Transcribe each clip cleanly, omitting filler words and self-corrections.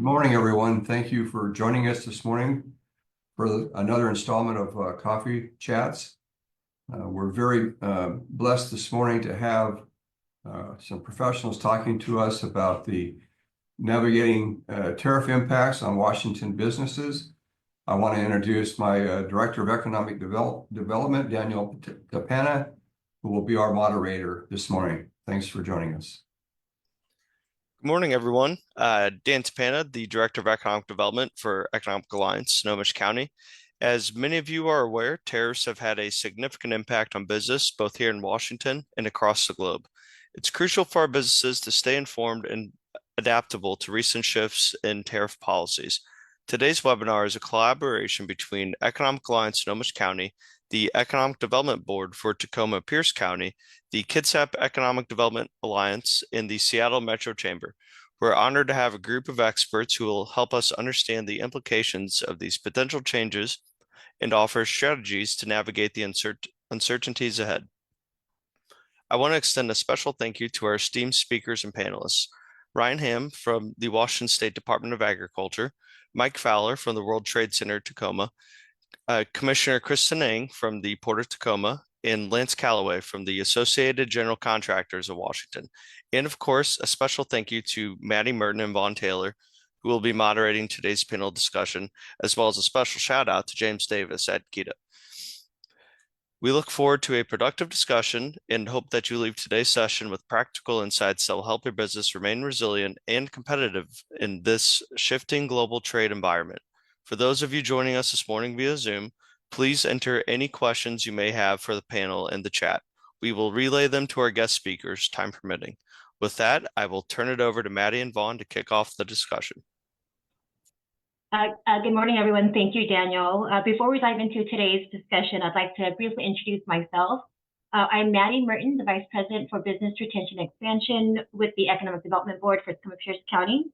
morning, everyone. Thank you for joining us this morning for another installment of Coffee Chats. We're very blessed this morning to have some professionals talking to us about the navigating tariff impacts on Washington businesses. I want to introduce my Director of Economic Development, Daniel Tapana, who will be our moderator this morning. Thanks for joining us. Good morning, everyone. Dan Tapana, the Director of Economic Development for Economic Alliance Snohomish County. As many of you are aware, tariffs have had a significant impact on business, both here in Washington and across the globe. It's crucial for our businesses to stay informed and adaptable to recent shifts in tariff policies. Today's webinar is a collaboration between Economic Alliance Snohomish County, the Economic Development Board for Tacoma Pierce County, the Kitsap Economic Development Alliance, and the Seattle Metro Chamber. We're honored to have a group of experts who will help us understand the implications of these potential changes and offer strategies to navigate the uncertainties ahead. I want to extend a special thank you to our esteemed speakers and panelists. Ryan Ham from the Washington State Department of Agriculture, Mike Fowler from the World Trade Center Tacoma, Commissioner Kristen Ng from the Port of Tacoma, and Lance Calloway from the Associated General Contractors of Washington. And of course, a special thank you to Maddie Merton and Vaughn Taylor, who will be moderating today's panel discussion, as well as a special shout out to James Davis at GETA. We look forward to a productive discussion and hope that you leave today's session with practical insights that will help your business remain resilient and competitive in this shifting global trade environment. For those of you joining us this morning via Zoom, please enter any questions you may have for the panel in the chat. We will relay them to our guest speakers, time permitting. With that, I will turn it over to Maddie and Vaughn to kick off the discussion. Good morning, everyone. Thank you, Daniel. Before we dive into today's discussion, I'd like to briefly introduce myself. I'm Maddie Merton, the Vice President for Business Retention Expansion with the Economic Development Board for Tacoma Pierce County.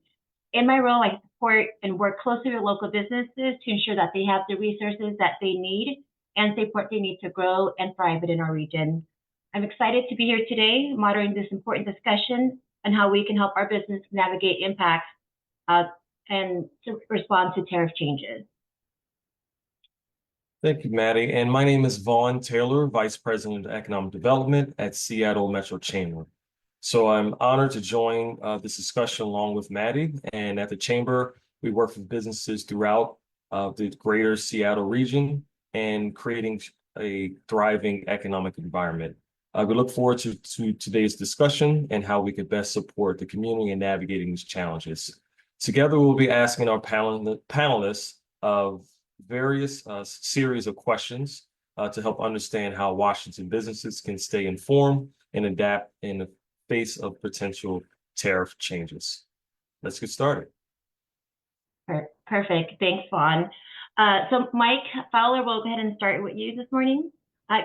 In my role, I support and work closely with local businesses to ensure that they have the resources that they need and support they need to grow and thrive within our region. I'm excited to be here today, moderating this important discussion on how we can help our business navigate impacts and to respond to tariff changes. Thank you, Maddie. And my name is Vaughn Taylor, Vice President of Economic Development at Seattle Metro Chamber. So I'm honored to join this discussion along with Maddie. And at the Chamber, we work with businesses throughout the greater Seattle region and creating a thriving economic environment. We look forward to today's discussion and how we could best support the community in navigating these challenges. Together, we'll be asking our panelists of various series of questions to help understand how Washington businesses can stay informed and adapt in the face of potential tariff changes. Let's get started. Perfect. Thanks, Vaughn. So Mike Fowler, we'll go ahead and start with you this morning.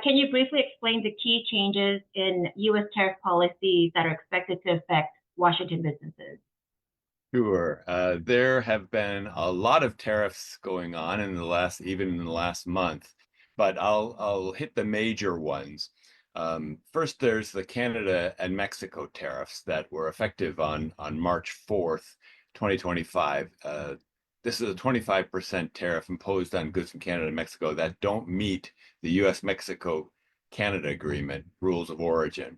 Can you briefly explain the key changes in U.S. tariff policies that are expected to affect Washington businesses? Sure. There have been a lot of tariffs going on even in the last month, but I'll hit the major ones. First, there's the Canada and Mexico tariffs that were effective on March 4th, 2025. This is a 25% tariff imposed on goods from Canada and Mexico that don't meet the U.S.-Mexico-Canada Agreement rules of origin.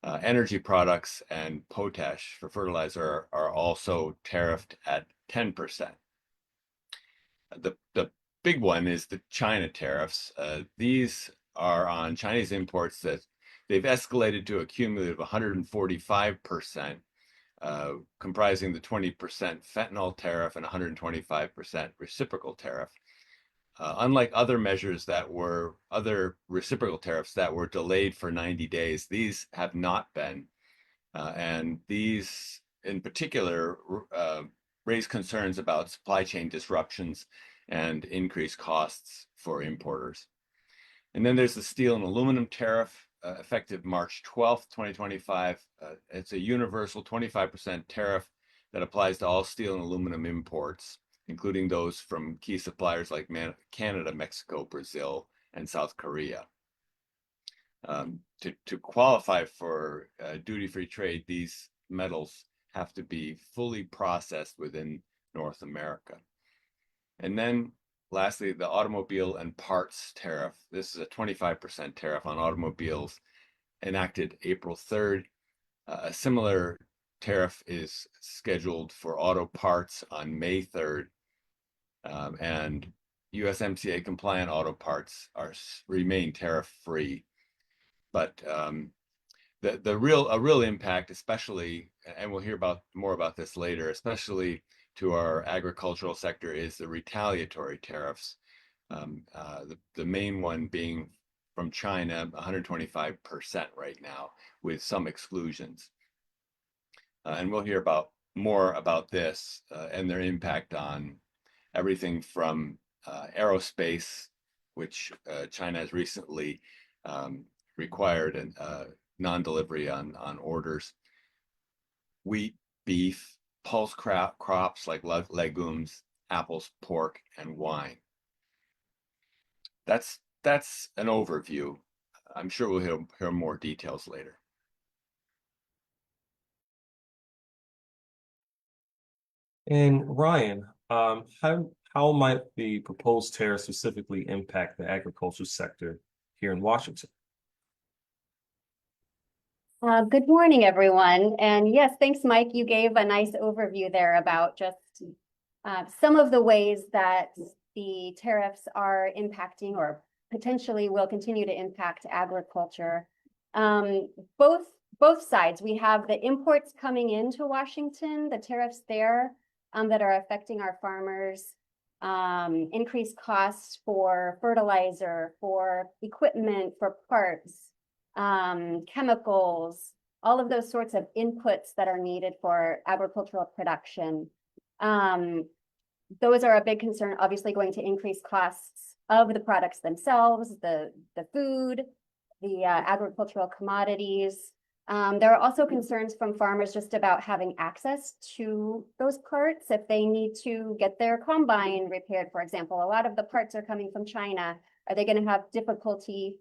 Energy products and potash for fertilizer are also tariffed at 10%. The big one is the China tariffs. These are on Chinese imports that they've escalated to a cumulative 145%, comprising the 20% fentanyl tariff and 125% reciprocal tariff. Unlike other reciprocal tariffs that were delayed for 90 days, these have not been. And these in particular raise concerns about supply chain disruptions and increased costs for importers. And then there's the steel and aluminum tariff effective March 12th, 2025. It's a universal 25% tariff that applies to all steel and aluminum imports, including those from key suppliers like Canada, Mexico, Brazil, and South Korea. To qualify for duty-free trade, these metals have to be fully processed within North America. And then lastly, the automobile and parts tariff. This is a 25% tariff on automobiles enacted April 3rd. A similar tariff is scheduled for auto parts on May 3rd. And USMCA compliant auto parts remain tariff free. But a real impact, especially, and we'll hear more about this later, especially to our agricultural sector, is the retaliatory tariffs. The main one being from China, 125% right now, with some exclusions. And we'll hear more about this and their impact on everything from aerospace, which China has recently required a non-delivery on orders, wheat, beef, pulse crops like legumes, apples, pork, and wine. That's an overview. I'm sure we'll hear more details later. And Ryan, how might the proposed tariff specifically impact the agriculture sector here in Washington? Good morning, everyone. And yes, thanks, Mike. You gave a nice overview there about just some of the ways that the tariffs are impacting or potentially will continue to impact agriculture. Both sides. We have the imports coming into Washington, the tariffs there that are affecting our farmers, increased costs for fertilizer, for equipment, for parts, chemicals, all of those sorts of inputs that are needed for agricultural production. Those are a big concern, obviously going to increase costs of the products themselves, the food, the agricultural commodities. There are also concerns from farmers just about having access to those parts if they need to get their combine repaired, for example. A lot of the parts are coming from China. Are they going to have difficulty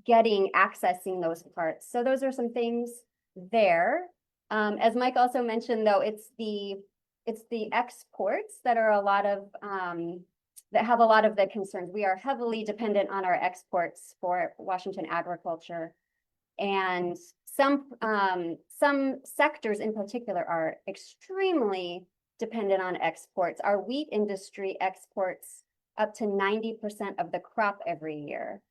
accessing those parts? So those are some things there. As Mike also mentioned, though, it's the exports that are that have a lot of the concerns. We are heavily dependent on our exports for Washington agriculture, and some sectors in particular are extremely dependent on exports. Our wheat industry exports up to 90% of the crop every year.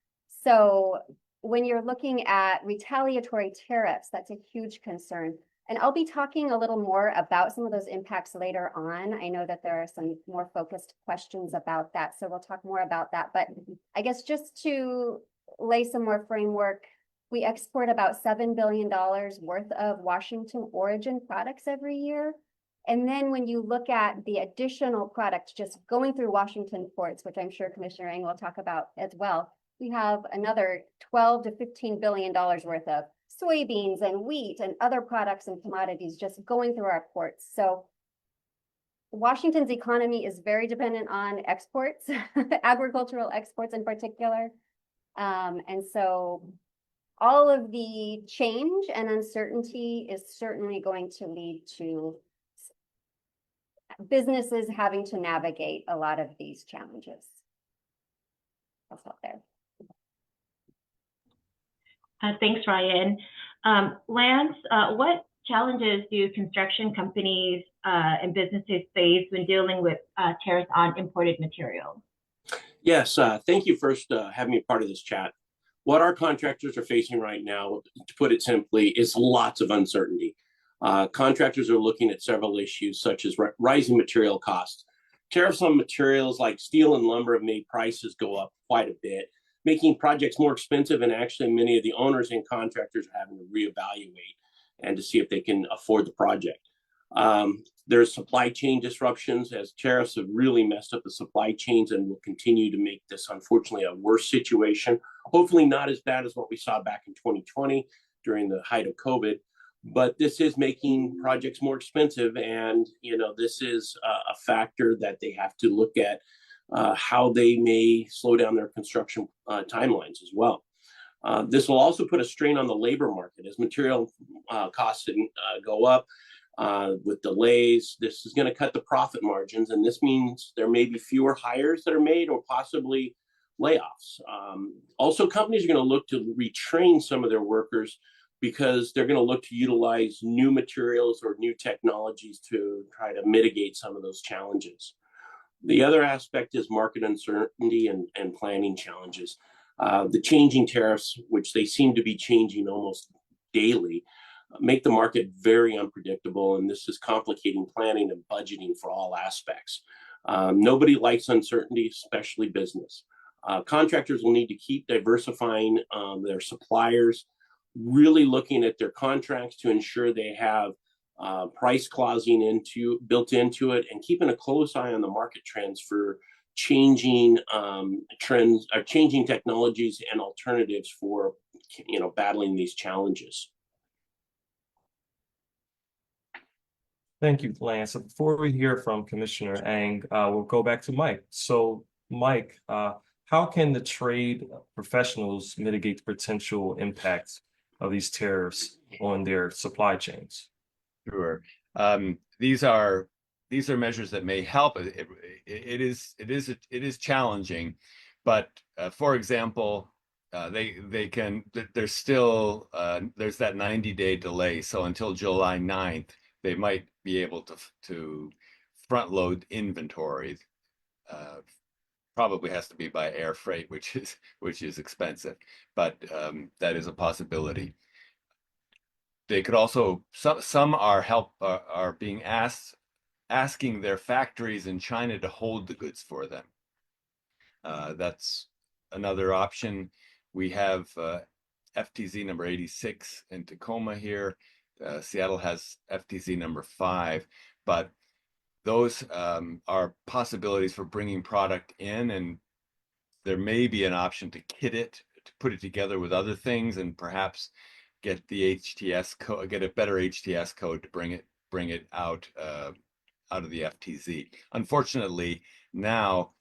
So when you're looking at retaliatory tariffs, that's a huge concern. And I'll be talking a little more about some of those impacts later on. I know that there are some more focused questions about that, so we'll talk more about that. But I guess just to lay some more framework, we export about $7 billion worth of Washington origin products every year. And then when you look at the additional products just going through Washington ports, which I'm sure Commissioner Eng will talk about as well, we have another $12 to $15 billion worth of soybeans and wheat and other products and commodities just going through our ports. So Washington's economy is very dependent on exports, agricultural exports in particular. And so all of the change and uncertainty is certainly going to lead to businesses having to navigate a lot of these challenges. I'll stop there. Thanks, Ryan. Lance, what challenges do construction companies and businesses face when dealing with tariffs on imported materials? Yes, thank you for having me part of this chat. What our contractors are facing right now, to put it simply, is lots of uncertainty. Contractors are looking at several issues such as rising material costs. Tariffs on materials like steel and lumber have made prices go up quite a bit, making projects more expensive, and actually many of the owners and contractors are having to reevaluate and to see if they can afford the project. There's supply chain disruptions, as tariffs have really messed up the supply chains and will continue to make this, unfortunately, a worse situation. Hopefully not as bad as what we saw back in 2020 during the height of COVID, but this is making projects more expensive, and this is a factor that they have to look at how they may slow down their construction timelines as well. This will also put a strain on the labor market as material costs go up. with delays. This is going to cut the profit margins, and this means there may be fewer hires that are made or possibly layoffs. Also, companies are going to look to retrain some of their workers because they're going to look to utilize new materials or new technologies to try to mitigate some of those challenges. The other aspect is market uncertainty and planning challenges. The changing tariffs, which they seem to be changing almost daily, make the market very unpredictable, and this is complicating planning and budgeting for all aspects. Nobody likes uncertainty, especially business. Contractors will need to keep diversifying their suppliers, really looking at their contracts to ensure they have price clausing built into it, and keeping a close eye on the market trends for changing trends, changing technologies and alternatives for battling these challenges. Thank you, Lance. So before we hear from Commissioner Ang, we'll go back to Mike. So, Mike, how can the trade professionals mitigate the potential impacts of these tariffs on their supply chains? Sure. These are measures that may help. It is challenging, but for example, there's still there's that 90-day delay. So until July 9th, they might be able to front load inventories. Probably has to be by air freight, which is expensive, but that is a possibility. They could also, some are being asking their factories in China to hold the goods for them. That's another option. We have FTZ number 86 in Tacoma here. Seattle has FTZ number 5, but those are possibilities for bringing product in, and there may be an option to kit it, to put it together with other things, and perhaps get the HTS code, get a better HTS code to bring it out of the FTZ. Unfortunately, now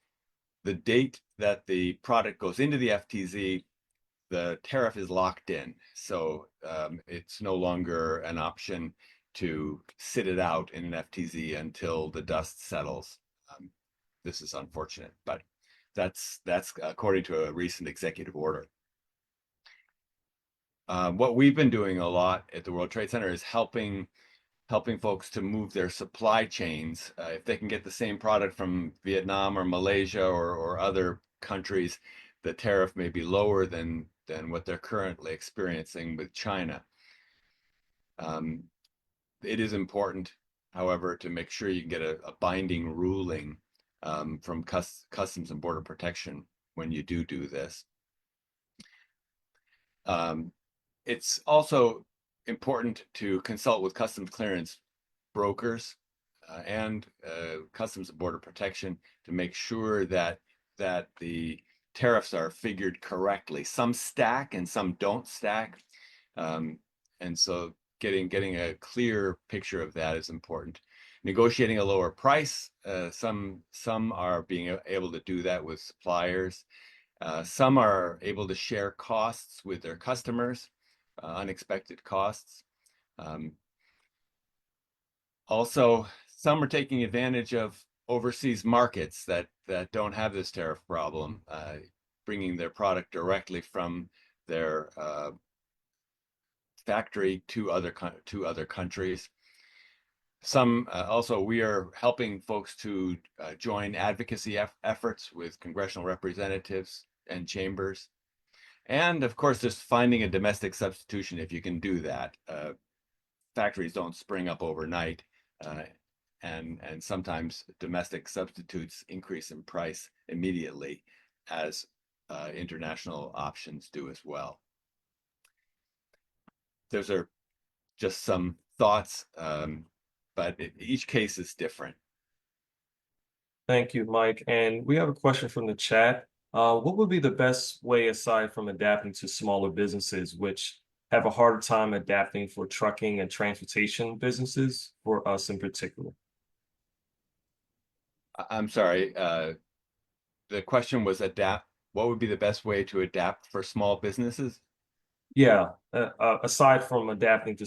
the date that the product goes into the FTZ, the tariff is locked in, so it's no longer an option to sit it out in an FTZ until the dust settles. This is unfortunate, but that's according to a recent executive order. What we've been doing a lot at the World Trade Center is helping folks to move their supply chains. If they can get the same product from Vietnam or Malaysia or other countries, the tariff may be lower than what they're currently experiencing with China. It is important, however, to make sure you can get a binding ruling from Customs and Border Protection when you do this. It's also important to consult with customs clearance brokers and Customs and Border Protection to make sure that the tariffs are figured correctly. Some stack and some don't stack, and so getting a clear picture of that is important. Negotiating a lower price, some are being able to do that with suppliers. Some are able to share costs with their customers, unexpected costs. Also, some are taking advantage of overseas markets that don't have this tariff problem, bringing their product directly from their factory to other countries. Some also, we are helping folks to join advocacy efforts with congressional representatives and chambers. And of course, just finding a domestic substitution if you can do that. Factories don't spring up overnight, and sometimes domestic substitutes increase in price immediately, as international options do as well. Those are just some thoughts, but each case is different. Thank you, Mike. And we have a question from the chat. What would be the best way, aside from adapting to smaller businesses, which have a harder time adapting, for trucking and transportation businesses, for us in particular? I'm sorry. The question was what would be the best way to adapt for small businesses? Yeah, aside from adapting to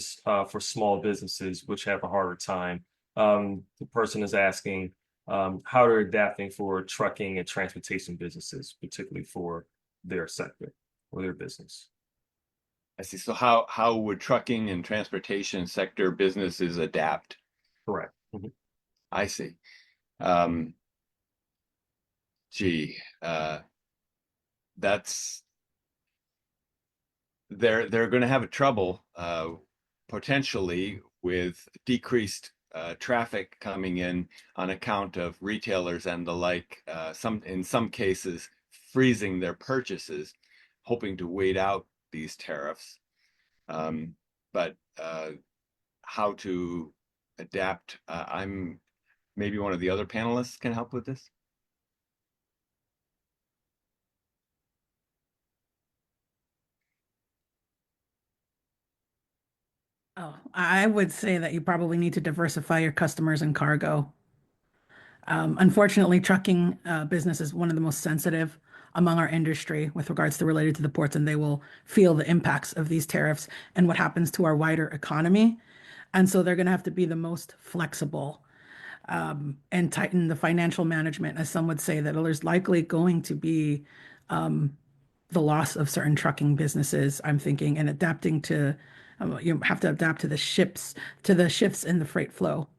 for small businesses which have a harder time, the person is asking how they're adapting for trucking and transportation businesses, particularly for their sector or their business. I see. So how would trucking and transportation sector businesses adapt? Correct. Mhm. I see. Um, gee, that's they're going to have a trouble potentially with decreased traffic coming in on account of retailers and the like. In some cases, freezing their purchases, hoping to wait out these tariffs. But how to adapt? I'm maybe one of the other panelists can help with this. Oh, I would say that you probably need to diversify your customers and cargo. Unfortunately, trucking business is one of the most sensitive among our industry with regards to related to the ports, and they will feel the impacts of these tariffs and what happens to our wider economy. And so they're going to have to be the most flexible and tighten the financial management, as some would say, that there's likely going to be the loss of certain trucking businesses, I'm thinking, and adapting to, you have to adapt to the shifts in the freight flow.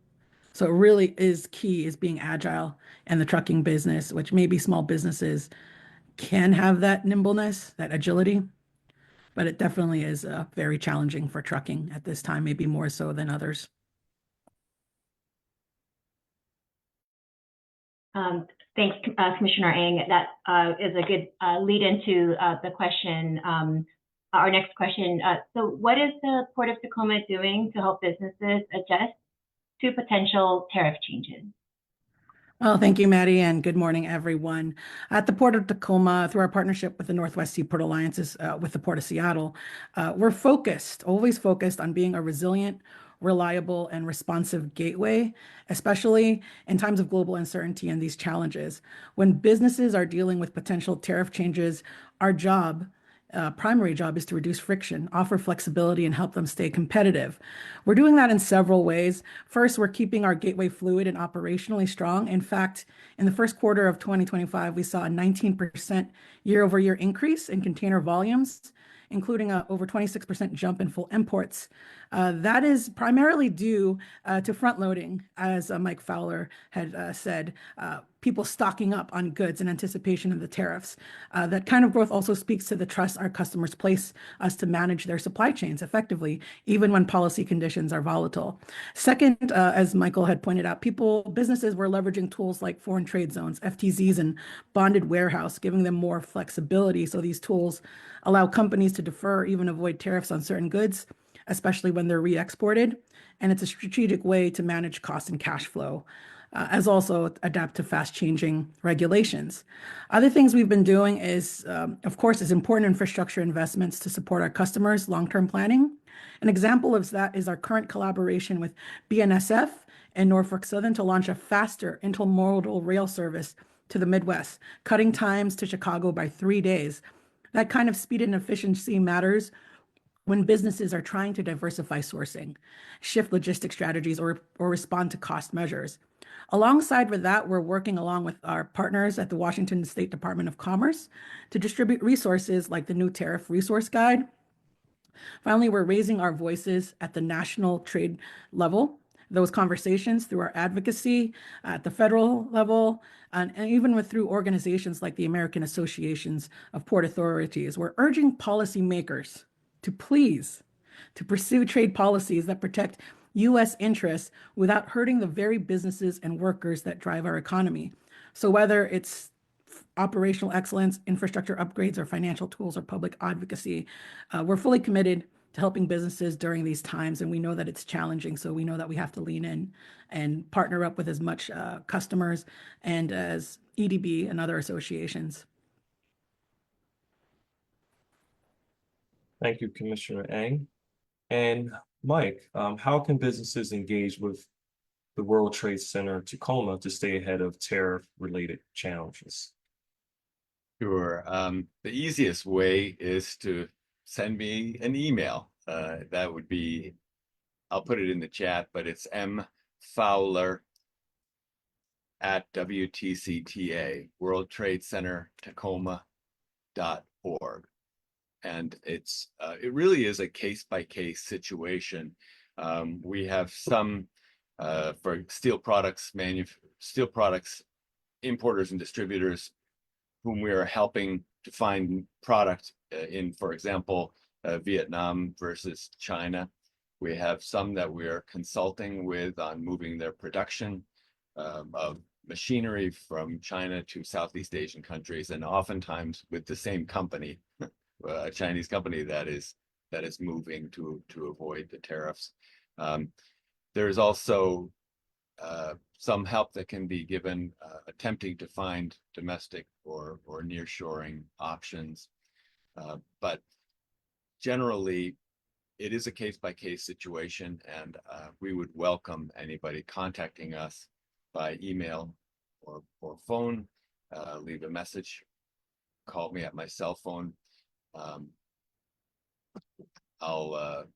So it really is key is being agile in the trucking business, which maybe small businesses can have that nimbleness, that agility, but it definitely is very challenging for trucking at this time, maybe more so than others. Thanks, Commissioner Ng. That is a good lead into the question, our next question. So what is the Port of Tacoma doing to help businesses adjust to potential tariff changes? Well, thank you, Maddie, and good morning, everyone. At the Port of Tacoma, through our partnership with the Northwest Seaport Alliances with the Port of Seattle, we're always focused on being a resilient, reliable, and responsive gateway, especially in times of global uncertainty and these challenges. When businesses are dealing with potential tariff changes, our primary job is to reduce friction, offer flexibility, and help them stay competitive. We're doing that in several ways. First, we're keeping our gateway fluid and operationally strong. In fact, in the first quarter of 2025, we saw a 19% year-over-year increase in container volumes, including a over 26% jump in full imports. That is primarily due to front loading, as Mike Fowler had said, people stocking up on goods in anticipation of the tariffs. That kind of growth also speaks to the trust our customers place us to manage their supply chains effectively, even when policy conditions are volatile. Second, as Michael had pointed out, businesses were leveraging tools like foreign trade zones, FTZs, and bonded warehouse, giving them more flexibility. So these tools allow companies to defer or even avoid tariffs on certain goods, especially when they're re-exported. And it's a strategic way to manage cost and cash flow, as also adapt to fast-changing regulations. Other things we've been doing is, of course, important infrastructure investments to support our customers' long-term planning. An example of that is our current collaboration with BNSF and Norfolk Southern to launch a faster intermodal rail service to the Midwest, cutting times to Chicago by 3 days. That kind of speed and efficiency matters when businesses are trying to diversify sourcing, shift logistic strategies, or respond to cost measures. Alongside with that, we're working along with our partners at the Washington State Department of Commerce to distribute resources like the new Tariff Resource Guide. Finally, we're raising our voices at the national trade level, those conversations through our advocacy at the federal level, and even through organizations like the American Associations of Port Authorities. We're urging policymakers to pursue trade policies that protect U.S. interests without hurting the very businesses and workers that drive our economy. So whether it's operational excellence, infrastructure upgrades, or financial tools or public advocacy, we're fully committed to helping businesses during these times. And we know that it's challenging. So we know that we have to lean in and partner up with as much customers and as EDB and other associations. Thank you, Commissioner Ng. And Mike, how can businesses engage with the World Trade Center Tacoma to stay ahead of tariff-related challenges? Sure. The easiest way is to send me an email. That would be, I'll put it in the chat, but it's mfowler@WTCTA, World Trade Center Tacoma.org. And it really is a case-by-case situation. We have some for steel products importers and distributors whom we are helping to find product in, for example, Vietnam versus China. We have some that we are consulting with on moving their production of machinery from China to Southeast Asian countries, and oftentimes with the same company, a Chinese company that is moving to avoid the tariffs. There's also some help that can be given attempting to find domestic or nearshoring options. But generally, it is a case-by-case situation, and we would welcome anybody contacting us by email or phone. Leave a message, call me at my cell phone. I'll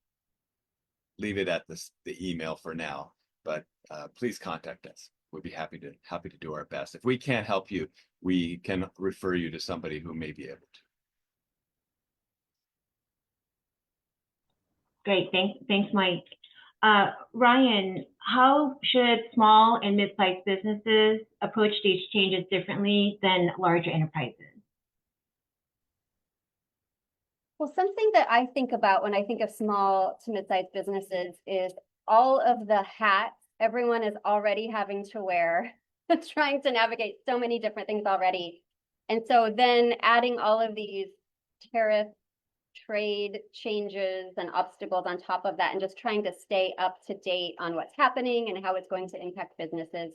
leave it at the email for now, but please contact us. We'd be happy to do our best. If we can't help you, we can refer you to somebody who may be able to. Great, thanks, Mike. Ryan, how should small and mid-sized businesses approach these changes differently than larger enterprises? Well, something that I think about when I think of small to mid-sized businesses is all of the hats everyone is already having to wear, trying to navigate so many different things already. And so then adding all of these tariff, trade changes and obstacles on top of that, and just trying to stay up to date on what's happening and how it's going to impact businesses.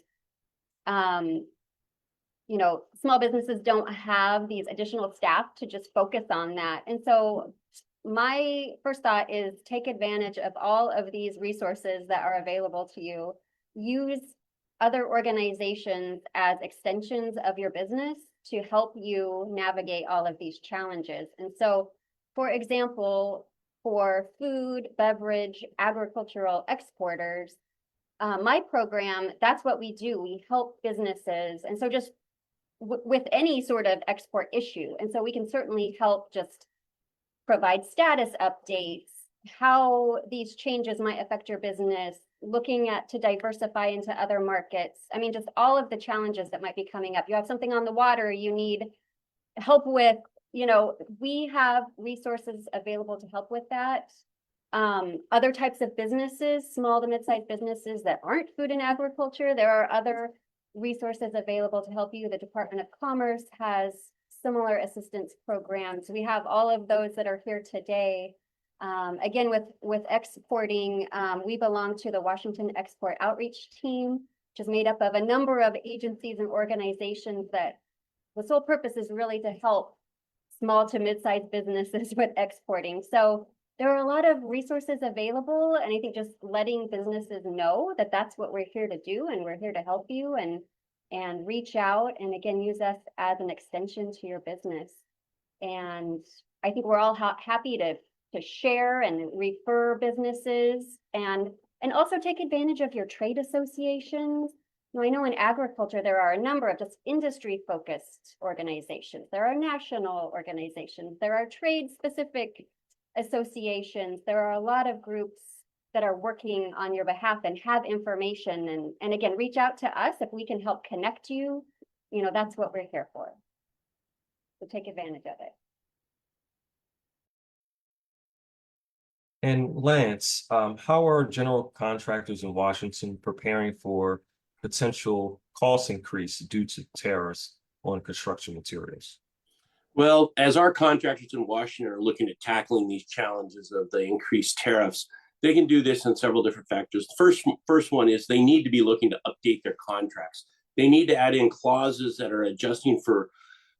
You know, small businesses don't have these additional staff to just focus on that. And so my first thought is take advantage of all of these resources that are available to you. Use other organizations as extensions of your business to help you navigate all of these challenges. And so, for example, for food, beverage, agricultural exporters, my program, that's what we do. We help businesses. And so just with any sort of export issue. And so we can certainly help just provide status updates, how these changes might affect your business, looking at to diversify into other markets. I mean, just all of the challenges that might be coming up. You have something on the water you need help with, you know, we have resources available to help with that. Other types of businesses, small to mid-sized businesses that aren't food and agriculture, there are other resources available to help you. The Department of Commerce has similar assistance programs. We have all of those that are here today. Again, with exporting, we belong to the Washington Export Outreach Team, which is made up of a number of agencies and organizations that the sole purpose is really to help small to mid-sized businesses with exporting. So there are a lot of resources available, and I think just letting businesses know that that's what we're here to do, and we're here to help you, and reach out, and again, use us as an extension to your business. And I think we're all happy to share and refer businesses, and also take advantage of your trade associations. You know, I know in agriculture, there are a number of just industry-focused organizations. There are national organizations. There are trade-specific associations. There are a lot of groups that are working on your behalf and have information. And again, reach out to us if we can help connect you. You know, that's what we're here for. So take advantage of it. And Lance, how are general contractors in Washington preparing for potential cost increase due to tariffs on construction materials? Well, as our contractors in Washington are looking at tackling these challenges of the increased tariffs, they can do this in several different factors. The first one is they need to be looking to update their contracts. They need to add in clauses that are adjusting for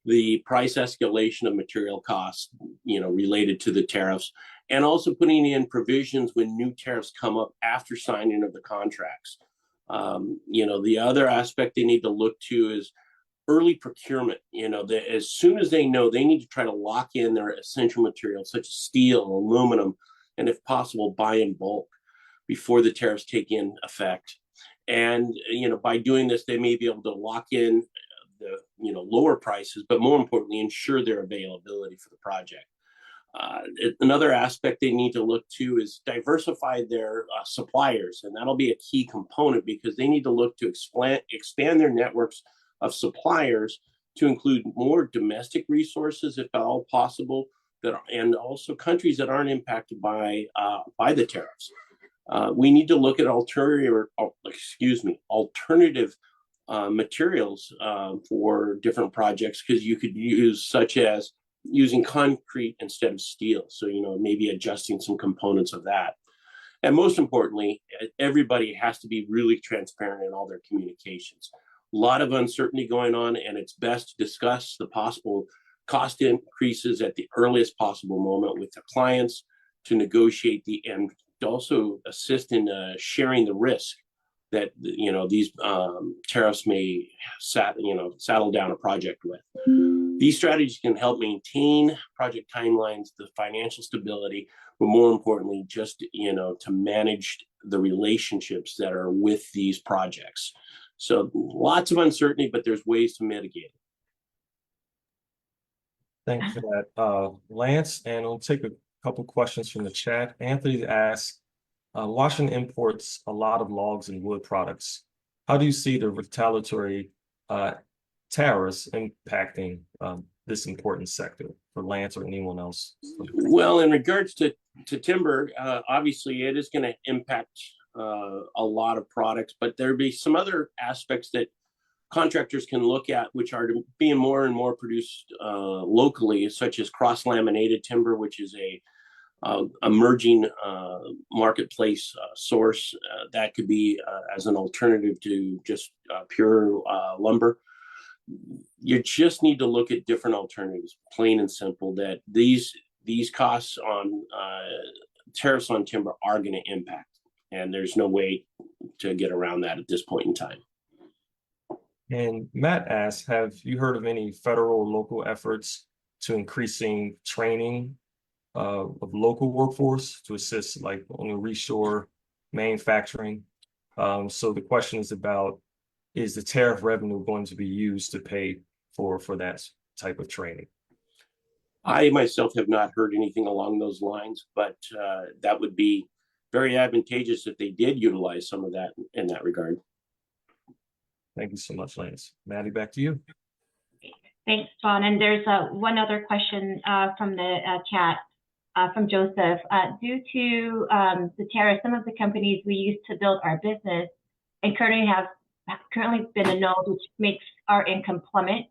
the price escalation of material costs, you know, related to the tariffs, and also putting in provisions when new tariffs come up after signing of the contracts. You know, the other aspect they need to look to is early procurement. That as soon as they know, they need to try to lock in their essential materials such as steel, aluminum, and if possible, buy in bulk before the tariffs take in effect. And by doing this, they may be able to lock in the lower prices, but more importantly, ensure their availability for the project. Another aspect they need to look to is diversify their suppliers, and that'll be a key component because they need to look to expand their networks of suppliers to include more domestic resources, if at all possible, and also countries that aren't impacted by the tariffs. We need to look at alternative materials for different projects, because you could use such as using concrete instead of steel. So, maybe adjusting some components of that. And most importantly, everybody has to be really transparent in all their communications. A lot of uncertainty going on, and it's best to discuss the possible cost increases at the earliest possible moment with the clients to negotiate and to also assist in sharing the risk that these tariffs may saddle down a project with. These strategies can help maintain project timelines, the financial stability, but more importantly, just to manage the relationships that are with these projects. So lots of uncertainty, but there's ways to mitigate it. Thanks for that, Lance. And we'll take a couple questions from the chat. Anthony asks, Washington imports a lot of logs and wood products. How do you see the retaliatory tariffs impacting this important sector for Lance or anyone else? Well, in regards to timber, obviously it is going to impact a lot of products, but there'll be some other aspects that contractors can look at, which are being more and more produced locally, such as cross-laminated timber, which is a emerging marketplace source that could be as an alternative to just pure lumber. You just need to look at different alternatives, plain and simple, that these costs on tariffs on timber are going to impact, and there's no way to get around that at this point in time. And Matt asks, have you heard of any federal or local efforts to increasing training of local workforce to assist like on the reshore manufacturing? So the question is about, is the tariff revenue going to be used to pay for that type of training? I myself have not heard anything along those lines, but that would be very advantageous if they did utilize some of that in that regard. Thank you so much, Lance. Maddie, back to you. Thanks, Vaughn. And there's one other question from the chat from Joseph. Due to the tariff, some of the companies we use to build our business and currently been annulled, which makes our income plummet.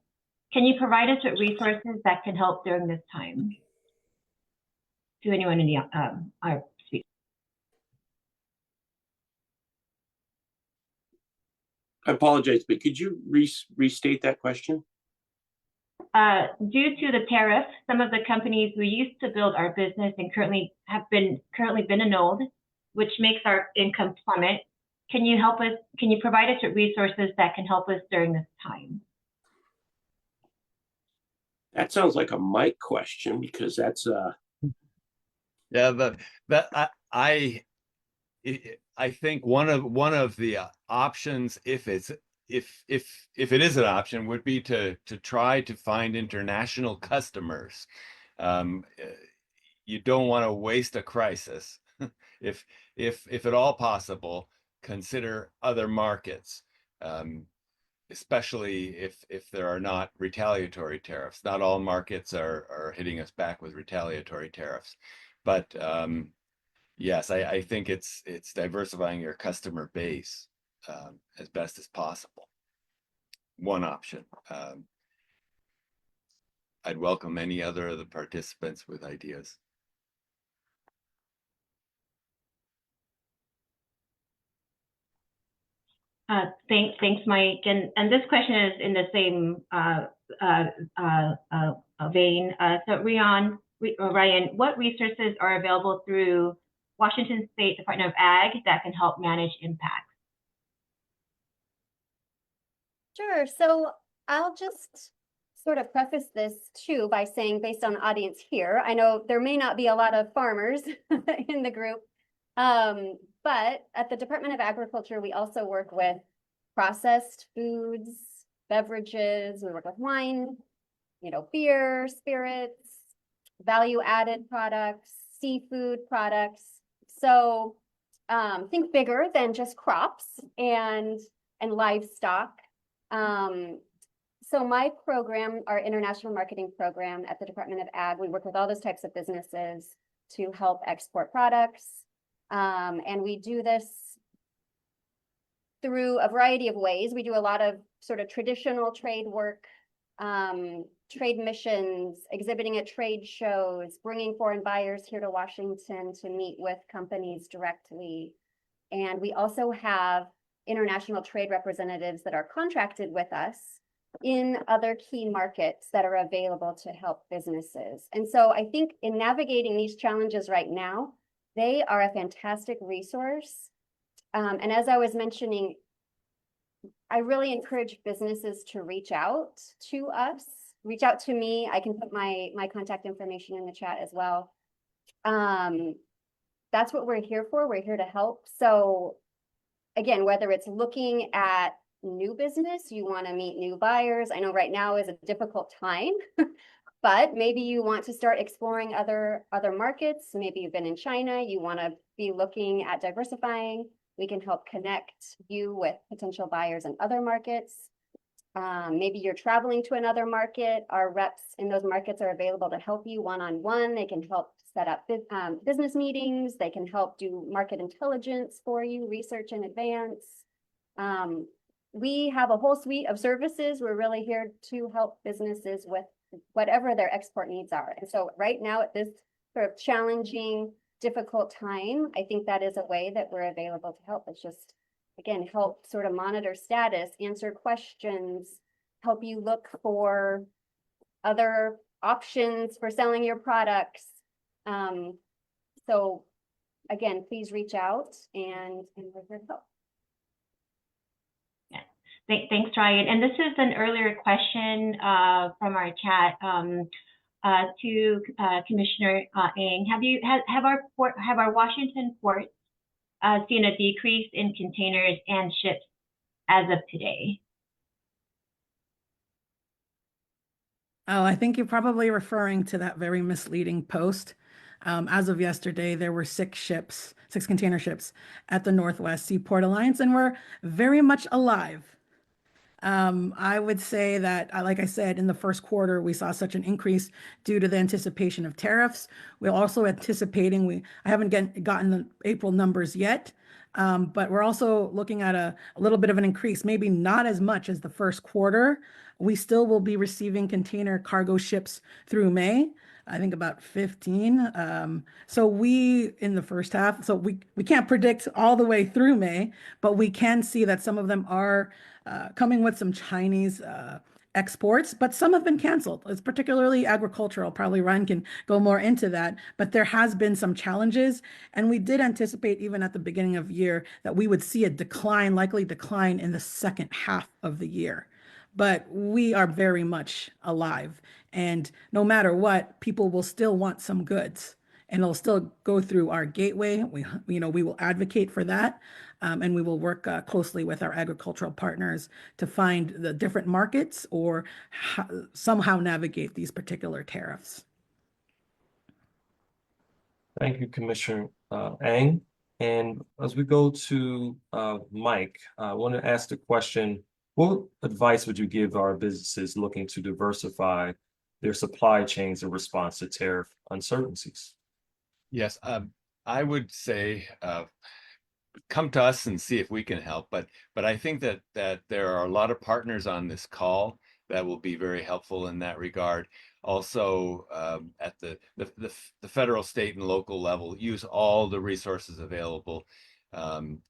Can you provide us with resources that can help during this time? To anyone in the our speak. I apologize, but could you restate that question? Due to the tariff, some of the companies we used to build our business and currently been annulled, which makes our income plummet. Can you help us? Can you provide us with resources that can help us during this time? That sounds like a Mike question, because that's yeah, but I think one of the options, if it is an option, would be to try to find international customers. You don't want to waste a crisis. If at all possible, consider other markets, especially if there are not retaliatory tariffs. Not all markets are hitting us back with retaliatory tariffs, but yes, I think it's diversifying your customer base as best as possible. One option. I'd welcome any other of the participants with ideas. Thanks, Mike. And this question is in the same vein. So Ryan, what resources are available through Washington State Department of Ag that can help manage impacts? Sure. So I'll just sort of preface this too by saying, based on the audience here, I know there may not be a lot of farmers in the group. But at the Department of Agriculture, we also work with processed foods, beverages, we work with wine, beer, spirits, value-added products, seafood products. So think bigger than just crops and livestock. So my program, our international marketing program at the Department of Ag, we work with all those types of businesses to help export products. And we do this through a variety of ways. We do a lot of sort of traditional trade work, trade missions, exhibiting at trade shows, bringing foreign buyers here to Washington to meet with companies directly. And we also have international trade representatives that are contracted with us in other key markets that are available to help businesses. And so I think in navigating these challenges right now, they are a fantastic resource. And as I was mentioning, I really encourage businesses to reach out to us, reach out to me. I can put my contact information in the chat as well. That's what we're here for. We're here to help. So again, whether it's looking at new business, you want to meet new buyers. I know right now is a difficult time, but maybe you want to start exploring other markets. Maybe you've been in China, you want to be looking at diversifying. We can help connect you with potential buyers in other markets. Maybe you're traveling to another market. Our reps in those markets are available to help you one-on-one. They can help set up business meetings. They can help do market intelligence for you, research in advance. We have a whole suite of services. We're really here to help businesses with whatever their export needs are. And so right now at this sort of challenging, difficult time, I think that is a way that we're available to help. It's just, again, help sort of monitor status, answer questions, help you look for other options for selling your products. So again, please reach out and we're here to help. Thanks, Ryan. And this is an earlier question from our chat to Commissioner Ng. Have our Washington ports seen a decrease in containers and ships as of today? Oh, I think you're probably referring to that very misleading post. As of yesterday, there were 6 container ships at the Northwest Seaport Alliance, and we're very much alive. I would say that, like I said, in the first quarter, we saw such an increase due to the anticipation of tariffs. We're also anticipating, I haven't gotten the April numbers yet, but we're also looking at a little bit of an increase, maybe not as much as the first quarter. We still will be receiving container cargo ships through May. I think about 15. So we, in the first half, so we can't predict all the way through May, but we can see that some of them are coming with some Chinese exports, but some have been canceled. It's particularly agricultural. Probably Ryan can go more into that, but there has been some challenges. And we did anticipate even at the beginning of the year that we would see a decline, likely decline in the second half of the year. But we are very much alive. And no matter what, people will still want some goods. And it'll still go through our gateway. We will advocate for that. And we will work closely with our agricultural partners to find the different markets or somehow navigate these particular tariffs. Thank you, Commissioner Ng. And as we go to Mike, I want to ask the question, what advice would you give our businesses looking to diversify their supply chains in response to tariff uncertainties? Yes, I would say come to us and see if we can help. But I think that there are a lot of partners on this call that will be very helpful in that regard. Also, at the federal, state, and local level, use all the resources available.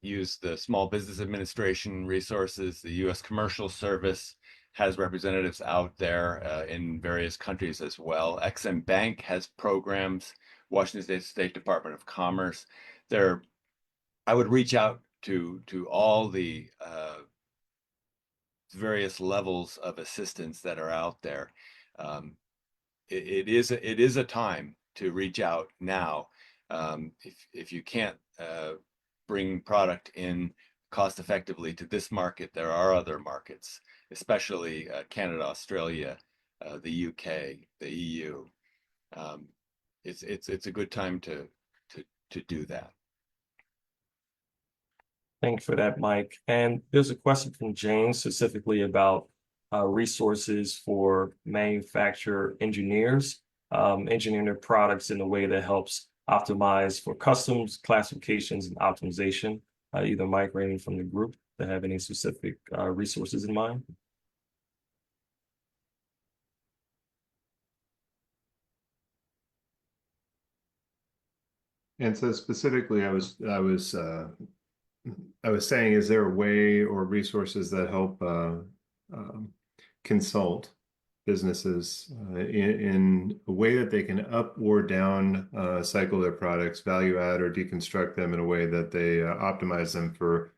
Use the Small Business Administration resources. The U.S. Commercial Service has representatives out there in various countries as well. Ex-Im Bank has programs. Washington State Department of Commerce. I would reach out to all the various levels of assistance that are out there. It is a time to reach out now. If you can't bring product in cost effectively to this market, there are other markets, especially Canada, Australia, the UK, the EU. It's a good time to do that. Thanks for that, Mike. And there's a question from James specifically about resources for manufacturer engineers, engineering their products in a way that helps optimize for customs, classifications, and optimization. Either Mike or anyone from the group that have any specific resources in mind. And so specifically, I was saying, is there a way or resources that help consult businesses in a way that they can up or down cycle their products, value add or deconstruct them in a way that they optimize them for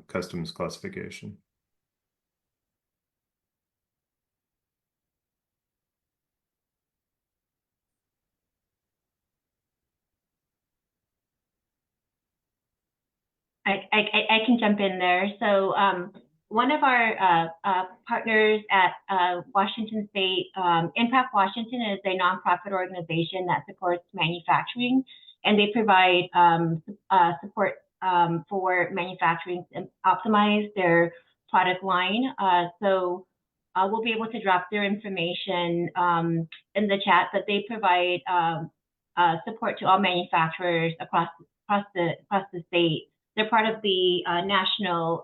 customs classification? I can jump in there. So one of our partners at Washington State, Impact Washington, is a nonprofit organization that supports manufacturing, and they provide support for manufacturing to optimize their product line. So we'll be able to drop their information in the chat, but they provide support to all manufacturers across the state. They're part of the national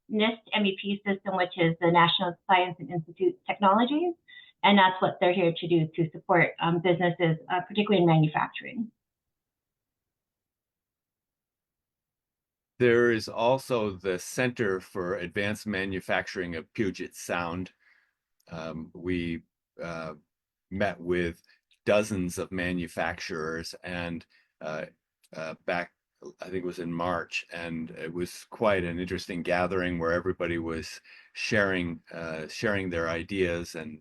NIST MEP system, which is the National Science and Institute Technologies, and that's what they're here to do, to support businesses, particularly in manufacturing. There is also the Center for Advanced Manufacturing of Puget Sound. We met with dozens of manufacturers and back, I think it was in March, and it was quite an interesting gathering where everybody was sharing their ideas and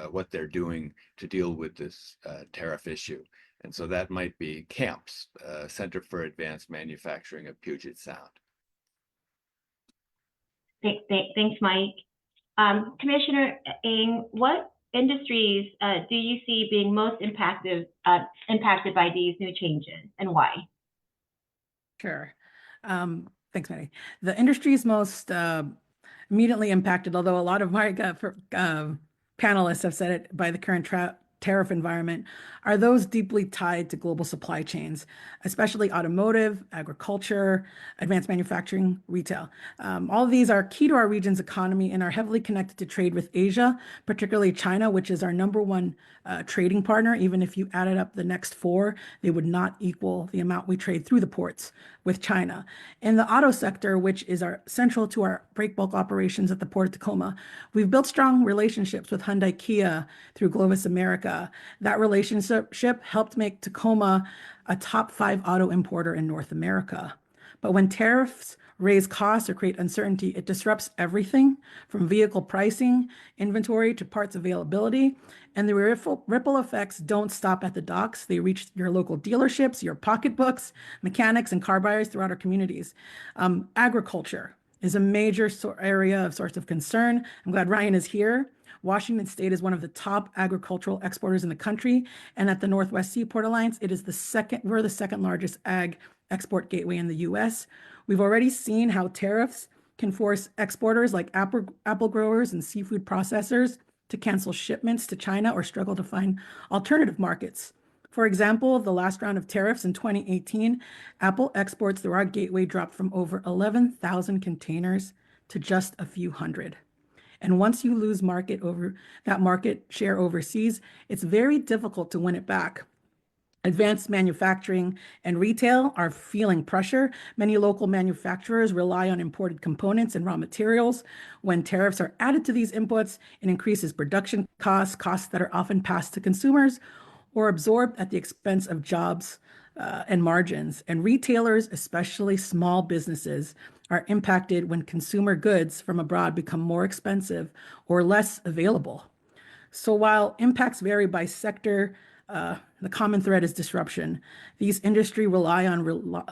what they're doing to deal with this tariff issue. And so that might be CAMPS, Center for Advanced Manufacturing of Puget Sound. Thanks, Mike. Commissioner Ng, what industries do you see being most impacted by these new changes, and why? Sure. Thanks, Maddie. The industries most immediately impacted, although a lot of my panelists have said it, by the current tariff environment, are those deeply tied to global supply chains, especially automotive, agriculture, advanced manufacturing, retail. All of these are key to our region's economy and are heavily connected to trade with Asia, particularly China, which is our #1 trading partner. Even if you added up the next 4, they would not equal the amount we trade through the ports with China. In the auto sector, which is central to our break bulk operations at the Port of Tacoma, we've built strong relationships with Hyundai Kia through Glovis America. That relationship helped make Tacoma a top 5 auto importer in North America. But when tariffs raise costs or create uncertainty, it disrupts everything from vehicle pricing, inventory, to parts availability. And the ripple effects don't stop at the docks. They reach your local dealerships, your pocketbooks, mechanics, and car buyers throughout our communities. Agriculture is a major area of source of concern. I'm glad Ryan is here. Washington State is one of the top agricultural exporters in the country. And at the Northwest Seaport Alliance, we're the second largest ag export gateway in the US. We've already seen how tariffs can force exporters like apple growers and seafood processors to cancel shipments to China or struggle to find alternative markets. For example, the last round of tariffs in 2018, apple exports through our gateway dropped from over 11,000 containers to just a few hundred. And once you lose market share overseas, it's very difficult to win it back. Advanced manufacturing and retail are feeling pressure. Many local manufacturers rely on imported components and raw materials. When tariffs are added to these inputs, it increases production costs that are often passed to consumers or absorbed at the expense of jobs and margins. And retailers, especially small businesses, are impacted when consumer goods from abroad become more expensive or less available. So while impacts vary by sector, the common thread is disruption. These industries rely on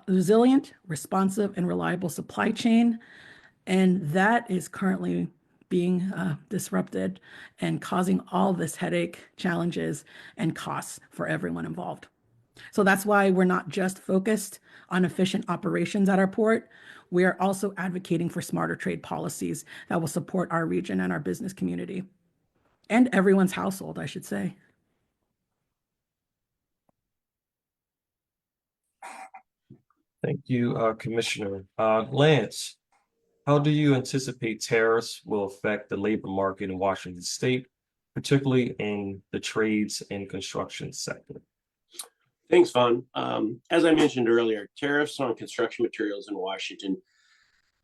resilient, responsive, and reliable supply chain, and that is currently being disrupted and causing all this headache, challenges, and costs for everyone involved. So that's why we're not just focused on efficient operations at our port. We are also advocating for smarter trade policies that will support our region and our business community and everyone's household, I should say. Thank you, Commissioner. Lance, how do you anticipate tariffs will affect the labor market in Washington State, particularly in the trades and construction sector? Thanks, Vaughn. As I mentioned earlier, tariffs on construction materials in Washington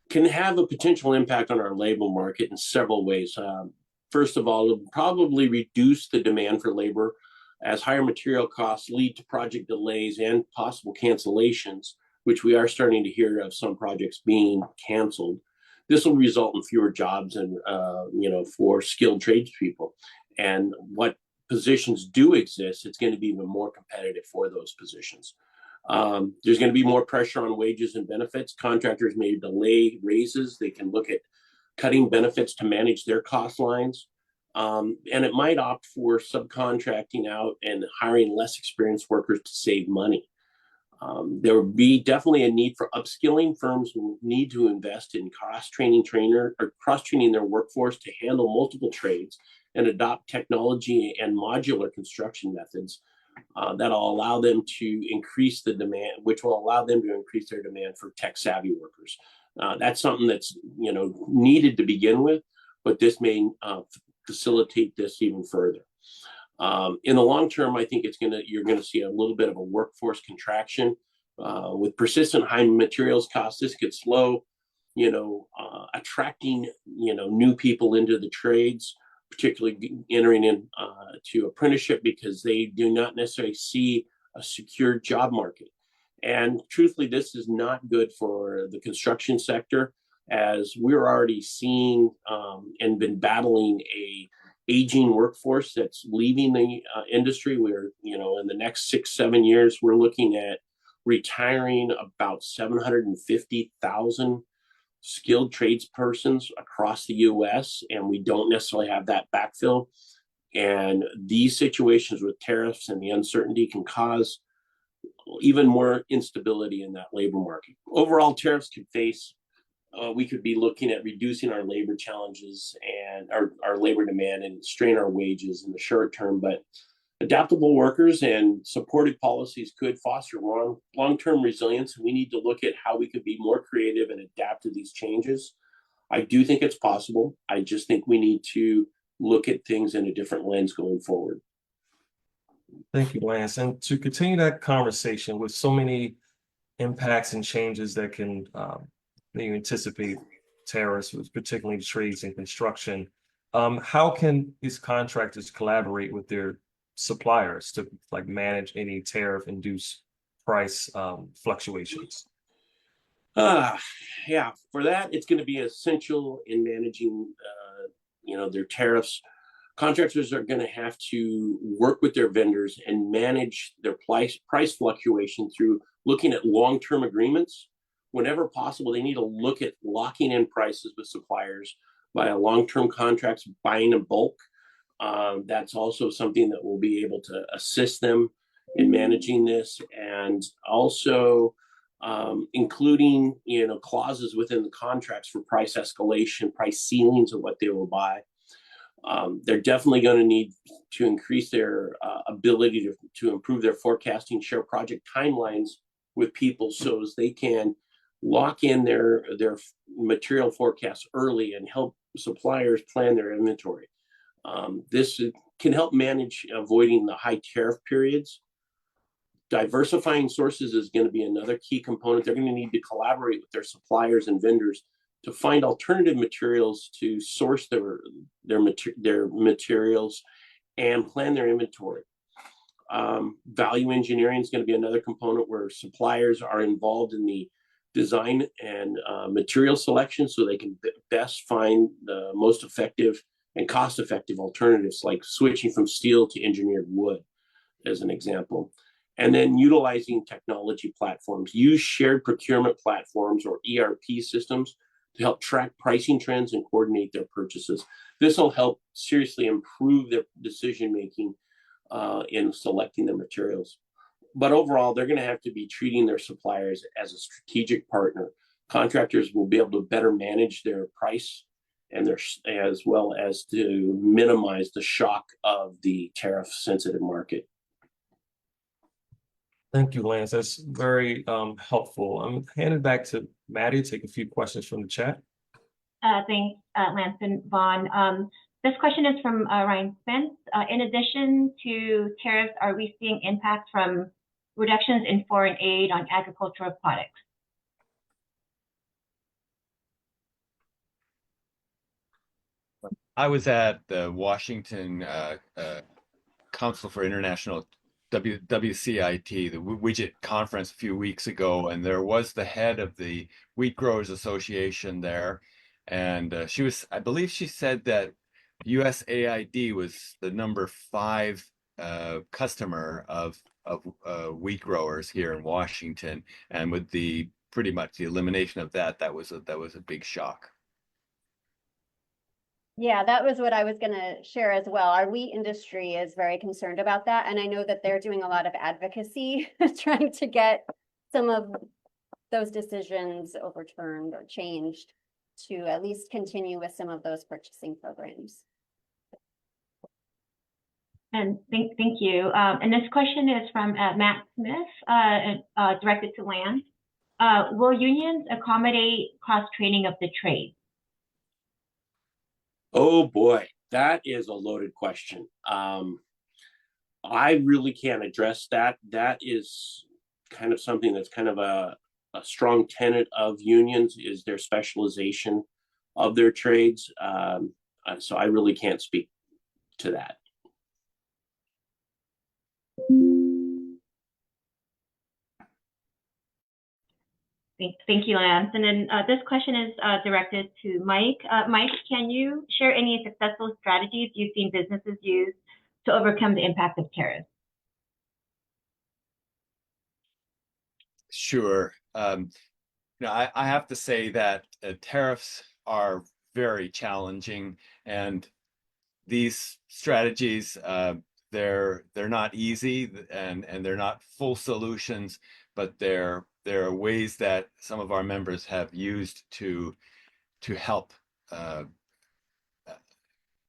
can have a potential impact on our labor market in several ways. First of all, it'll probably reduce the demand for labor as higher material costs lead to project delays and possible cancellations, which we are starting to hear of some projects being canceled. This will result in fewer jobs and for skilled tradespeople. And what positions do exist, it's going to be even more competitive for those positions. There's going to be more pressure on wages and benefits. Contractors may delay raises. They can look at cutting benefits to manage their cost lines. And it might opt for subcontracting out and hiring less experienced workers to save money. There will be definitely a need for upskilling. Firms will need to invest in cross-training their workforce to handle multiple trades and adopt technology and modular construction methods that'll allow them to increase the demand, which will allow them to increase their demand for tech-savvy workers. That's something that's needed to begin with, but this may facilitate this even further. In the long term, I think you're going to see a little bit of a workforce contraction with persistent high materials costs. This could slow, attracting new people into the trades, particularly entering into apprenticeship, because they do not necessarily see a secure job market. And truthfully, this is not good for the construction sector, as we're already seeing and been battling a aging workforce that's leaving the industry. We're, in the next 6-7 years, we're looking at retiring about 750,000 skilled tradespersons across the U.S., and we don't necessarily have that backfill. And these situations with tariffs and the uncertainty can cause even more instability in that labor market. Overall, tariffs could face we could be looking at reducing our labor challenges and our labor demand and strain our wages in the short term. But adaptable workers and supported policies could foster long-term resilience. We need to look at how we could be more creative and adapt to these changes. I do think it's possible. I just think we need to look at things in a different lens going forward. Thank you, Lance. And to continue that conversation, with so many impacts and changes that can you anticipate tariffs, particularly trades and construction, how can these contractors collaborate with their suppliers to manage any tariff-induced price fluctuations? Yeah, for that, it's going to be essential in managing, their tariffs. Contractors are going to have to work with their vendors and manage their price fluctuation through looking at long-term agreements. Whenever possible, they need to look at locking in prices with suppliers via long-term contracts, buying in bulk. That's also something that will be able to assist them in managing this, and also including clauses within the contracts for price escalation, price ceilings of what they will buy. They're definitely going to need to increase their ability to improve their forecasting, share project timelines with people so as they can lock in their material forecasts early and help suppliers plan their inventory. This can help manage avoiding the high tariff periods. Diversifying sources is going to be another key component. They're going to need to collaborate with their suppliers and vendors to find alternative materials to source their materials and plan their inventory. Value engineering is going to be another component where suppliers are involved in the design and material selection so they can best find the most effective and cost-effective alternatives, like switching from steel to engineered wood, as an example. And then utilizing technology platforms, use shared procurement platforms or ERP systems to help track pricing trends and coordinate their purchases. This will help seriously improve their decision-making in selecting the materials. But overall, they're going to have to be treating their suppliers as a strategic partner. Contractors will be able to better manage their price and their, as well as to minimize the shock of the tariff-sensitive market. Thank you, Lance. That's very helpful. I'm handing back to Maddie to take a few questions from the chat. Thanks, Lance and Vaughn. This question is from Ryan Spence. In addition to tariffs, are we seeing impacts from reductions in foreign aid on agricultural products? I was at the Washington Council for International WCIT, the widget conference a few weeks ago, and there was the head of the Wheat Growers Association there, and I believe she said that USAID was the #5 customer of wheat growers here in Washington, and with the pretty much the elimination of that was a big shock. Yeah, that was what I was going to share as well. Our wheat industry is very concerned about that. And I know that they're doing a lot of advocacy trying to get some of those decisions overturned or changed to at least continue with some of those purchasing programs. And thank you. And this question is from Matt Smith, directed to Lance. Will unions accommodate cross-training of the trade? Oh boy, that is a loaded question. I really can't address that. That is kind of something that's kind of a strong tenet of unions, is their specialization of their trades. So I really can't speak to that. Thank you, Lance. And then this question is directed to Mike. Mike, can you share any successful strategies you've seen businesses use to overcome the impact of tariffs? Sure. I have to say that tariffs are very challenging, and these strategies, they're not easy, and they're not full solutions, but there are ways that some of our members have used to help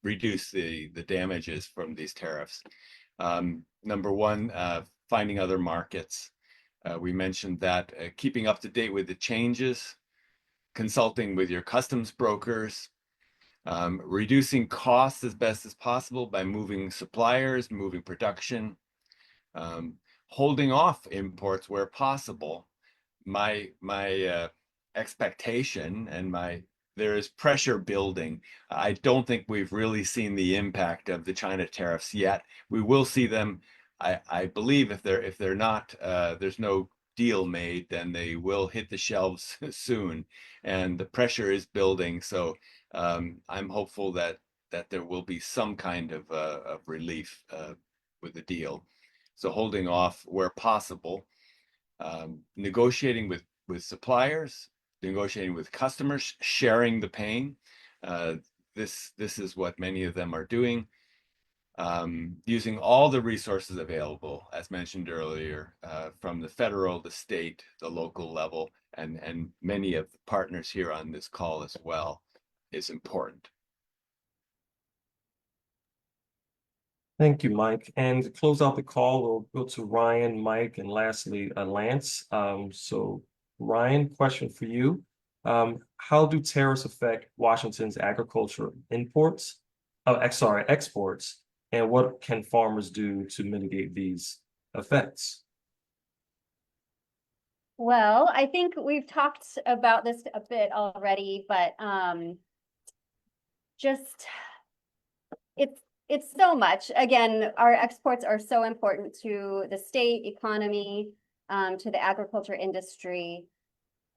reduce the damages from these tariffs. Number one, finding other markets. We mentioned that keeping up to date with the changes, consulting with your customs brokers, reducing costs as best as possible by moving suppliers, moving production, holding off imports where possible. My expectation and there is pressure building. I don't think we've really seen the impact of the China tariffs yet. We will see them. I believe if they're not, there's no deal made, then they will hit the shelves soon, and the pressure is building. So I'm hopeful that there will be some kind of relief with the deal. So holding off where possible, negotiating with suppliers, negotiating with customers, sharing the pain. This is what many of them are doing. Using all the resources available, as mentioned earlier, from the federal, the state, the local level, and many of the partners here on this call as well, is important. Thank you, Mike. And to close out the call, we'll go to Ryan, Mike, and lastly, Lance. So Ryan, question for you. How do tariffs affect Washington's agriculture exports? And what can farmers do to mitigate these effects? Well, I think we've talked about this a bit already, but it's so much. Again, our exports are so important to the state economy, to the agriculture industry.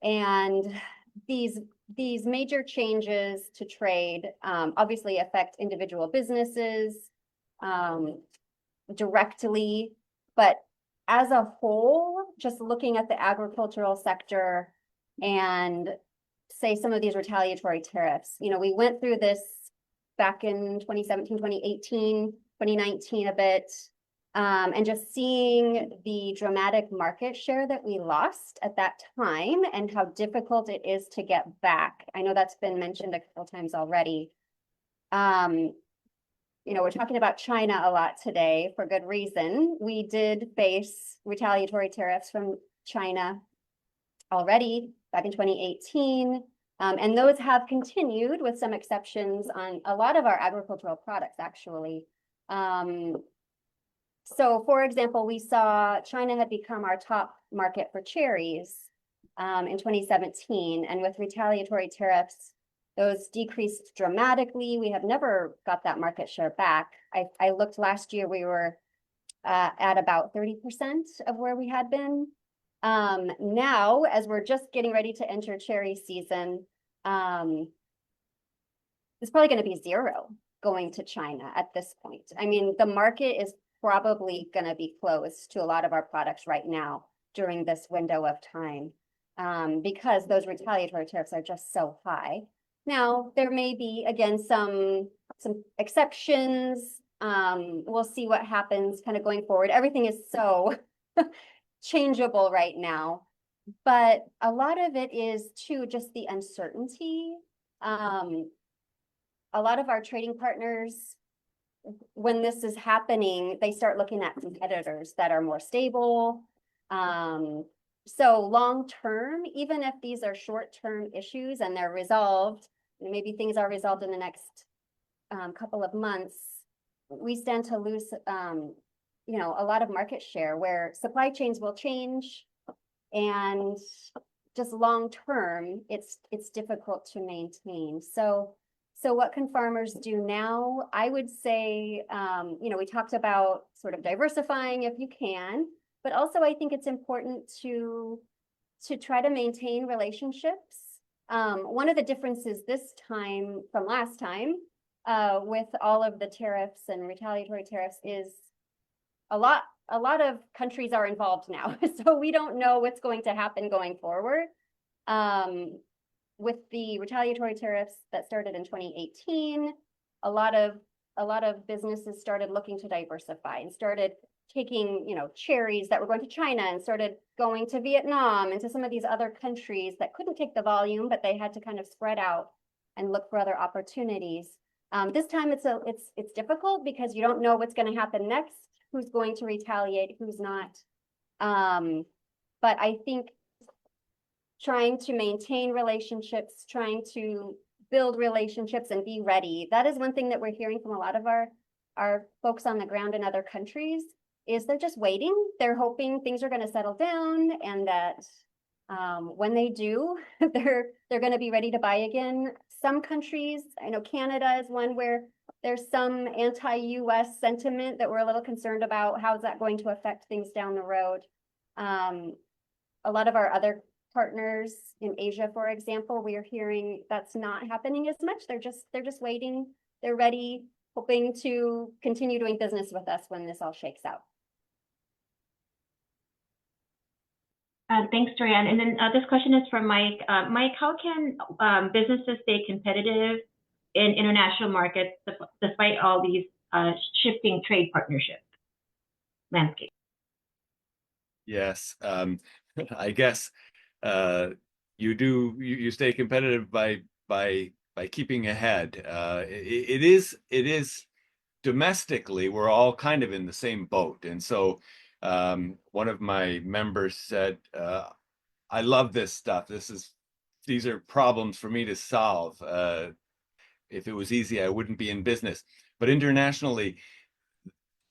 And these major changes to trade obviously affect individual businesses directly, but as a whole, just looking at the agricultural sector and say some of these retaliatory tariffs, we went through this back in 2017, 2018, 2019 a bit, and just seeing the dramatic market share that we lost at that time and how difficult it is to get back. I know that's been mentioned a couple times already. We're talking about China a lot today for good reason. We did face retaliatory tariffs from China already back in 2018. And those have continued with some exceptions on a lot of our agricultural products, actually. So, for example, we saw China had become our top market for cherries in 2017. And with retaliatory tariffs, those decreased dramatically. We have never got that market share back. I looked last year, we were at about 30% of where we had been. Now, as we're just getting ready to enter cherry season, it's probably going to be zero going to China at this point. I mean, the market is probably going to be closed to a lot of our products right now during this window of time because those retaliatory tariffs are just so high. Now, there may be, again, some exceptions. We'll see what happens kind of going forward. Everything is so changeable right now. But a lot of it is, too, just the uncertainty. A lot of our trading partners, when this is happening, they start looking at competitors that are more stable. So long term, even if these are short-term issues and they're resolved, maybe things are resolved in the next couple of months, we stand to lose, a lot of market share where supply chains will change, and just long term, it's difficult to maintain. So what can farmers do now? I would say, we talked about sort of diversifying if you can, but also I think it's important to try to maintain relationships. One of the differences this time from last time with all of the tariffs and retaliatory tariffs is a lot of countries are involved now. So we don't know what's going to happen going forward. With the retaliatory tariffs that started in 2018, a lot of businesses started looking to diversify and started taking, cherries that were going to China and started going to Vietnam and to some of these other countries that couldn't take the volume, but they had to kind of spread out and look for other opportunities. This time it's difficult because you don't know what's going to happen next, who's going to retaliate, who's not. But I think trying to maintain relationships, trying to build relationships and be ready. That is one thing that we're hearing from a lot of our folks on the ground in other countries is they're just waiting. They're hoping things are going to settle down and that when they do, they're going to be ready to buy again. Some countries, I know Canada is one where there's some anti-US sentiment that we're a little concerned about. How is that going to affect things down the road? A lot of our other partners in Asia, for example, we are hearing that's not happening as much. They're just waiting. They're ready, hoping to continue doing business with us when this all shakes out. Thanks, Dorian. And then this question is from Mike. Mike, how can businesses stay competitive in international markets despite all these shifting trade partnership landscape? Yes, I guess you stay competitive by keeping ahead. It is domestically, we're all kind of in the same boat, and so one of my members said, I love this stuff. These are problems for me to solve. If it was easy, I wouldn't be in business. But internationally,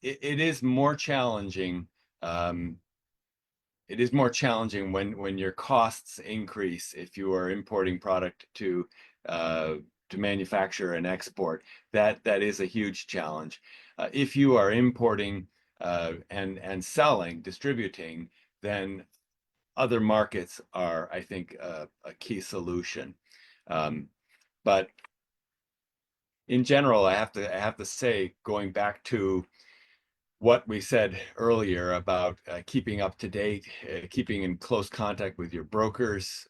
it is more challenging. It is more challenging when your costs increase if you are importing product to manufacture and export, that is a huge challenge. If you are importing and selling, distributing, then other markets are, I think, a key solution. But in general, I have to say, going back to what we said earlier about keeping up to date, keeping in close contact with your brokers,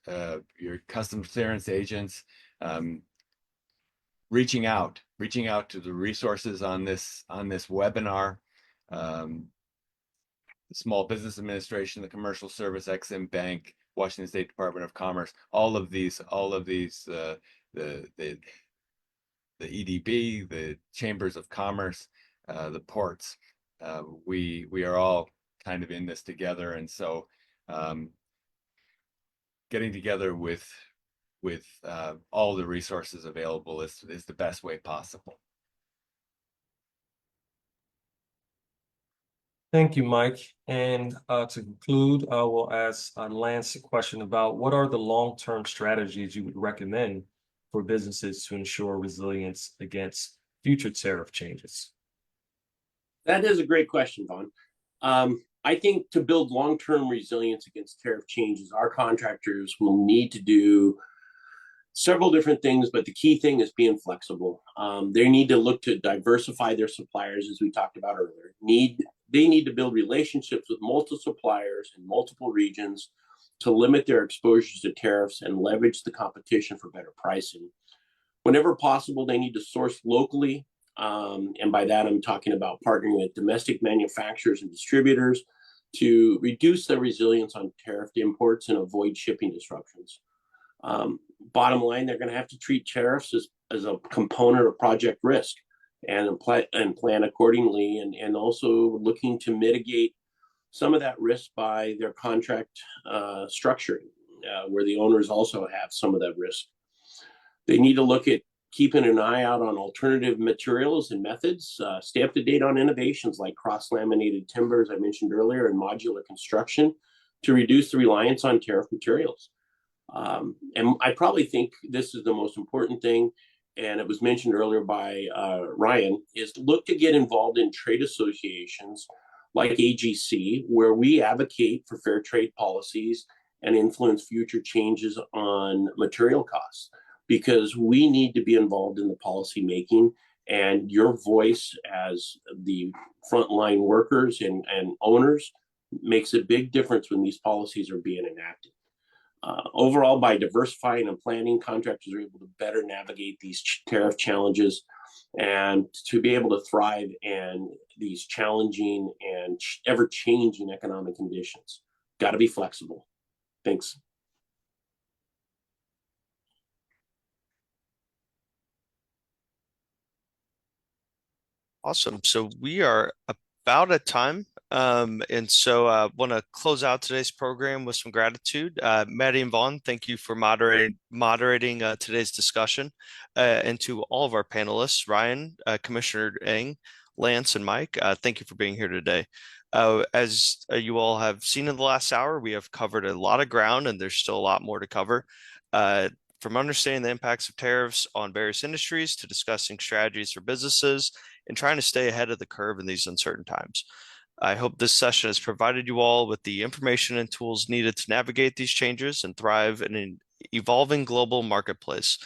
your customs clearance agents, reaching out to the resources on this webinar, the Small Business Administration, the Commercial Service, Ex-Im Bank, Washington State Department of Commerce, all of these, the EDB, the chambers of commerce, the ports. We are all kind of in this together, and so getting together with all the resources available is the best way possible. Thank you, Mike. And to conclude, I will ask Lance a question about what are the long-term strategies you would recommend for businesses to ensure resilience against future tariff changes? That is a great question, Vaughn. I think to build long-term resilience against tariff changes, our contractors will need to do several different things, but the key thing is being flexible. They need to look to diversify their suppliers, as we talked about earlier. They need to build relationships with multiple suppliers in multiple regions to limit their exposures to tariffs and leverage the competition for better pricing. Whenever possible, they need to source locally. And by that, I'm talking about partnering with domestic manufacturers and distributors to reduce their resilience on tariffed imports and avoid shipping disruptions. Bottom line, they're going to have to treat tariffs as a component of project risk and plan accordingly, and also looking to mitigate some of that risk by their contract structuring, where the owners also have some of that risk. They need to look at keeping an eye out on alternative materials and methods, stay up to date on innovations like cross-laminated timber, as I mentioned earlier, and modular construction to reduce the reliance on tariff materials. And I probably think this is the most important thing, and it was mentioned earlier by Ryan, is look to get involved in trade associations like AGC, where we advocate for fair trade policies and influence future changes on material costs, because we need to be involved in the policy making, and your voice as the frontline workers and owners makes a big difference when these policies are being enacted. Overall, by diversifying and planning, contractors are able to better navigate these tariff challenges and to be able to thrive in these challenging and ever-changing economic conditions. Got to be flexible. Thanks. Awesome. So we are about at time. And so I want to close out today's program with some gratitude. Maddie and Vaughn, thank you for moderating today's discussion. And to all of our panelists, Ryan, Commissioner Eng, Lance, and Mike, thank you for being here today. As you all have seen in the last hour, we have covered a lot of ground, and there's still a lot more to cover. From understanding the impacts of tariffs on various industries to discussing strategies for businesses and trying to stay ahead of the curve in these uncertain times. I hope this session has provided you all with the information and tools needed to navigate these changes and thrive in an evolving global marketplace.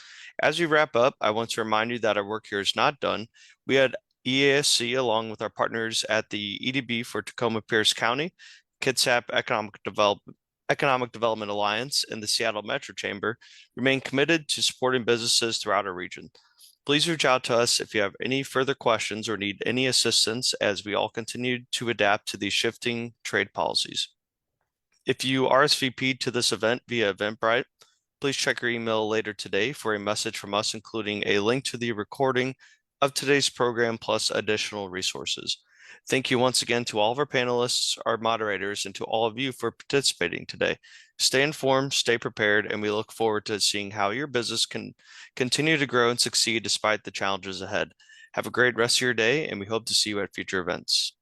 As we wrap up, I want to remind you that our work here is not done. We had EASC, along with our partners at the EDB for Tacoma Pierce County, Kitsap Economic Development Alliance, and the Seattle Metro Chamber, remain committed to supporting businesses throughout our region. Please reach out to us if you have any further questions or need any assistance as we all continue to adapt to these shifting trade policies. If you RSVP'd to this event via Eventbrite, please check your email later today for a message from us, including a link to the recording of today's program plus additional resources. Thank you once again to all of our panelists, our moderators, and to all of you for participating today. Stay informed, stay prepared, and we look forward to seeing how your business can continue to grow and succeed despite the challenges ahead. Have a great rest of your day, and we hope to see you at future events.